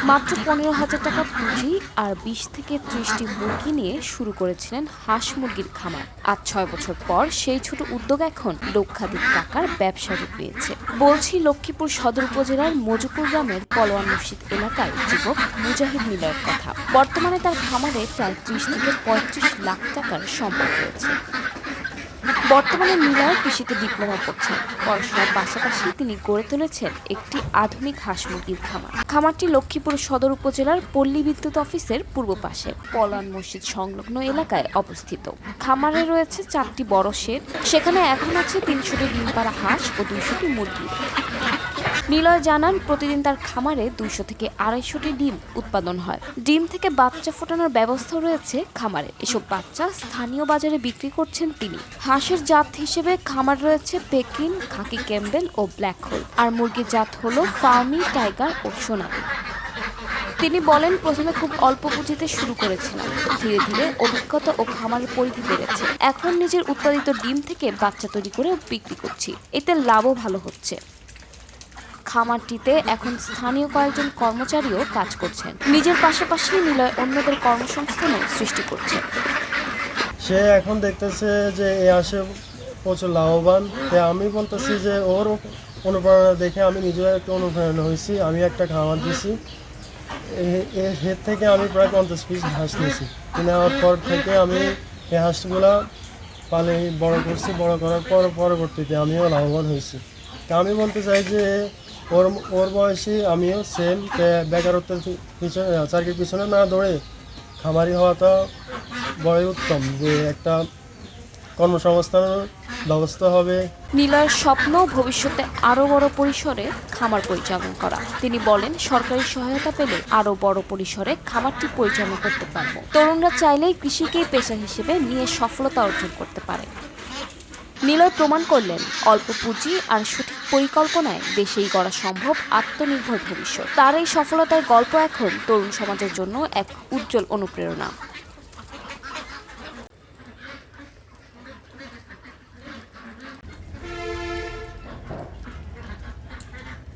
মাত্র ১৫,০০০ টাকা পুঁজি আর ২০ থেকে ৩০টি মুরগি নিয়ে শুরু করেছিলেন হাঁস মুরগির খামার। আজ ৬ বছর পর সেই ছোট উদ্যোগ এখন লক্ষাধিক টাকার ব্যবসা রূপ পেয়েছে। বলছি লক্ষ্মীপুর সদর উপজেলার মজুপুর গ্রামের পলোয়ান মসজিদ এলাকার যুবক মুজাহিদ মিলনের কথা। বর্তমানে তার খামারে প্রায় ৩০ থেকে ৩৫ লাখ টাকার সম্পদ রয়েছে। বর্তমানে নিলয় কৃষিতে ডিপ্লোমা করছেন। পড়াশোনার পাশাপাশি তিনি গড়ে তুলেছেন একটি আধুনিক হাঁস মুরগির খামার। খামারটি লক্ষ্মীপুর সদর উপজেলার পল্লী বিদ্যুৎ অফিসের পূর্ব পাশে পলোয়ান মসজিদ সংলগ্ন এলাকায় অবস্থিত। খামারে রয়েছে ৪টি বড় শেড, সেখানে এখন আছে ৩০০টি ডিম পাড়া হাঁস ও ২০০টি মুরগি। নিলয় জানান, প্রতিদিন তার খামারে ২০০ থেকে ২৫০টি ডিম উৎপাদন হয়। ডিম থেকে বাচ্চা ফোটানোর ব্যবস্থা রয়েছে খামারে। এসব বাচ্চা স্থানীয় বাজারে বিক্রি করছেন তিনি। হাঁসের জাত হিসেবে খামার রয়েছে পেকিন, খাকি ক্যাম্বেল ও ব্ল্যাক হোল। আর মুরগির জাত হলো ফার্মি, টাইগার ও সোনালি। তিনি বলেন, প্রথমে খুব অল্প পুঁজিতে শুরু করেছিলাম। ধীরে ধীরে অভিজ্ঞতা ও খামারের পরিধি বেড়েছে। এখন নিজের উৎপাদিত ডিম থেকে বাচ্চা তৈরি করে বিক্রি করছি। এতে লাভও ভালো হচ্ছে। খামারটিতে এখন স্থানীয় কয়েকজন কর্মচারীও কাজ করছেন। নিজের পাশাপাশি নিলয় অন্যদের কর্মসংস্থানও সৃষ্টি করছে। সে এখন দেখতেছে যে এ আসে প্রচুর লাভবান। আমি বলতেছি যে ওর অনুপ্রেরণা দেখে আমি নিজেও একটু অনুপ্রেরণা হয়েছি। আমি একটা খামার দিয়েছি, এর থেকে আমি প্রায় 50 পিস হাঁস নিয়েছি। নেওয়ার পর থেকে আমি এই হাঁসগুলা পালে বড় করছি। বড় করার পর পরবর্তীতে আমিও লাভবান হয়েছি। তা আমি বলতে চাই যে ওর বয়সী আমিও সেম বেকারত্বের পিছনে চাকরির পিছনে না দৌড়ে খামারি হওয়াটা বড়ই উত্তম, যে একটা কর্মসংস্থানের ব্যবস্থা হবে। নিলয়ের স্বপ্ন ভবিষ্যতে আরো বড় পরিসরে খামার পরিচালনা করা। তিনি বলেন, সরকারি সহায়তা পেলে আরো বড় পরিসরে খামারটি পরিচালনা করতে পারব। তরুণরা চাইলেই কৃষিকেই পেশা হিসেবে নিয়ে সফলতা অর্জন করতে পারে। নিলয় প্রমাণ করলেন, অল্প পুঁজি আর সঠিক পরিকল্পনায় দেশেই গড়া সম্ভব আত্মনির্ভর ভবিষ্যৎ। তার এই সফলতার গল্প এখন তরুণ সমাজের জন্য এক উজ্জ্বল অনুপ্রেরণা।